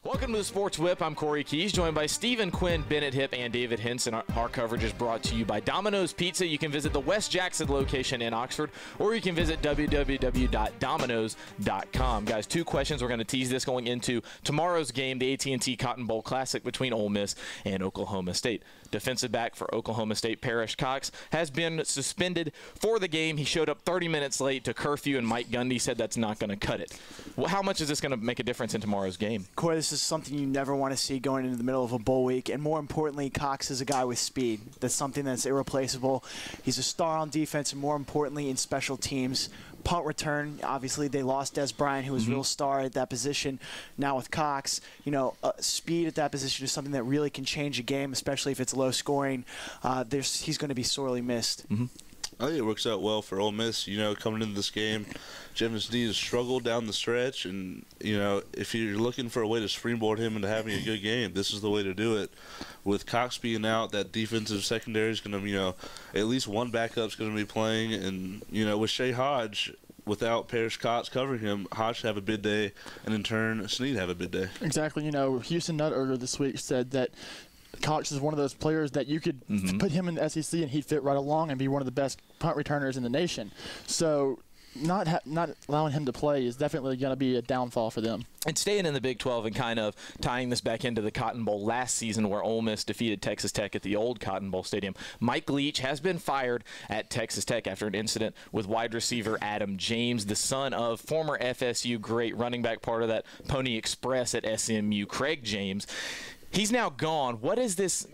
Welcome to the Sports Whip. I'm Corey Keys, joined by Stephen Quinn, Bennett Hipp, and David Henson. Our coverage is brought to you by Domino's Pizza. You can visit the West Jackson location in Oxford, or you can visit www.dominos.com. Guys, two questions. We're going to tease this going into tomorrow's game, the AT&T Cotton Bowl Classic between Ole Miss and Oklahoma State. Defensive back for Oklahoma State, Parrish Cox, has been suspended for the game. He showed up 30 minutes late to curfew, and Mike Gundy said that's not going to cut it. Well, how much is this going to make a difference in tomorrow's game? Corey, this is something you never want to see going into the middle of a bowl week, and more importantly, Cox is a guy with speed. That's something that's irreplaceable. He's a star on defense, and more importantly, in special teams. Punt return, obviously they lost Des Bryant, who was a real star at that position. Now with Cox, speed at that position is something that really can change a game, especially if it's low scoring. He's going to be sorely missed. I think it works out well for Ole Miss. Coming into this game, Jevons D has struggled down the stretch, and if you're looking for a way to springboard him into having a good game, this is the way to do it. With Cox being out, that defensive secondary is going to, at least one backup's going to be playing, and with Shea Hodge, without Parrish Cox covering him, Hodge have a big day, and in turn, Snead have a big day. Exactly. Houston Nutt earlier this week said that Cox is one of those players that you could put him in the SEC and he'd fit right along and be one of the best punt returners in the nation. So not allowing him to play is definitely going to be a downfall for them. And staying in the Big 12 and kind of tying this back into the Cotton Bowl last season where Ole Miss defeated Texas Tech at the old Cotton Bowl Stadium, Mike Leach has been fired at Texas Tech after an incident with wide receiver Adam James, the son of former FSU great running back part of that Pony Express at SMU, Craig James. He's now gone. What does this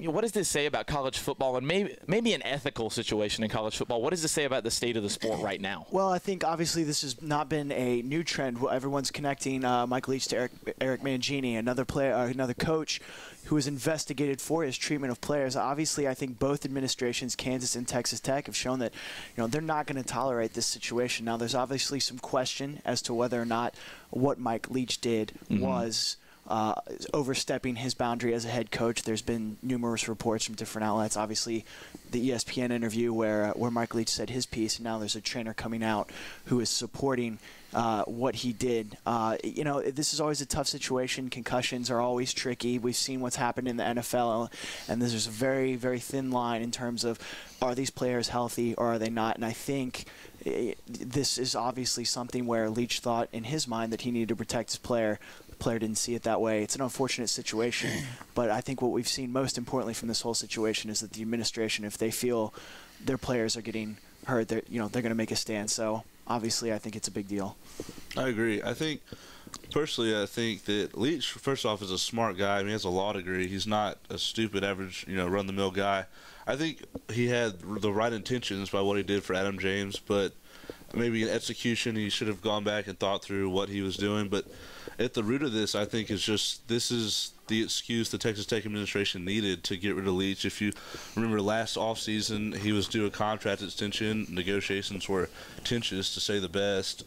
say about college football and maybe an ethical situation in college football? What does this say about the state of the sport right now? Well, I think obviously this has not been a new trend. Everyone's connecting Mike Leach to Eric Mangini, another player, another coach who was investigated for his treatment of players. Obviously, I think both administrations, Kansas and Texas Tech, have shown that they're not going to tolerate this situation. Now, there's obviously some question as to whether or not what Mike Leach did was overstepping his boundary as a head coach. There's been numerous reports from different outlets. Obviously, the ESPN interview where Mike Leach said his piece, and now there's a trainer coming out who is supporting what he did. This is always a tough situation. Concussions are always tricky. We've seen what's happened in the NFL, and there's a very, very thin line in terms of are these players healthy or are they not? And I think this is obviously something where Leach thought in his mind that he needed to protect his player. The player didn't see it that way. It's an unfortunate situation, but I think what we've seen most importantly from this whole situation is that the administration, if they feel their players are getting hurt, they're going to make a stand. So obviously, I think it's a big deal. I agree. Personally, I think that Leach, first off, is a smart guy. He has a law degree. He's not a stupid, average, run-the-mill guy. I think he had the right intentions by what he did for Adam James, but maybe in execution he should have gone back and thought through what he was doing. But at the root of this, I think, is just this is the excuse the Texas Tech administration needed to get rid of Leach. If you remember last offseason, he was due a contract extension. Negotiations were tenuous, to say the best.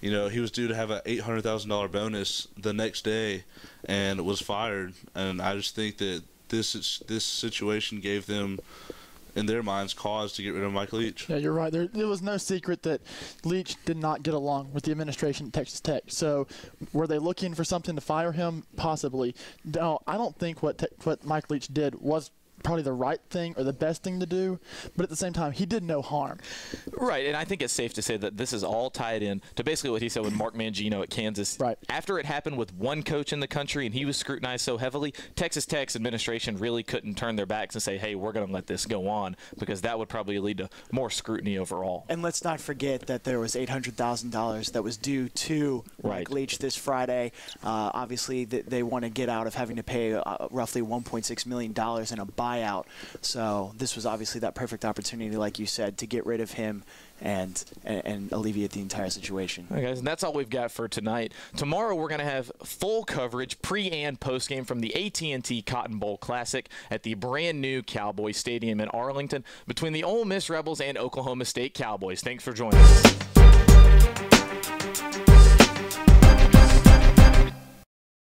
He was due to have an $800,000 bonus the next day and was fired. And I just think that this situation gave them, in their minds, cause to get rid of Mike Leach. Yeah, you're right. There was no secret that Leach did not get along with the administration at Texas Tech. So were they looking for something to fire him? Possibly. No, I don't think what Mike Leach did was probably the right thing or the best thing to do, but at the same time, he did no harm. Right, and I think it's safe to say that this is all tied in to basically what he said with Mark Mangino at Kansas. Right. After it happened with one coach in the country and he was scrutinized so heavily, Texas Tech's administration really couldn't turn their backs and say, hey, we're going to let this go on, because that would probably lead to more scrutiny overall. And let's not forget that there was $800,000 that was due to Mike Leach this Friday. Obviously, they want to get out of having to pay roughly $1.6 million in a buyout. So this was obviously that perfect opportunity, like you said, to get rid of him and alleviate the entire situation. All right, guys, and that's all we've got for tonight. Tomorrow we're going to have full coverage, pre and post game, from the AT&T Cotton Bowl Classic at the brand new Cowboy Stadium in Arlington between the Ole Miss Rebels and Oklahoma State Cowboys. Thanks for joining us.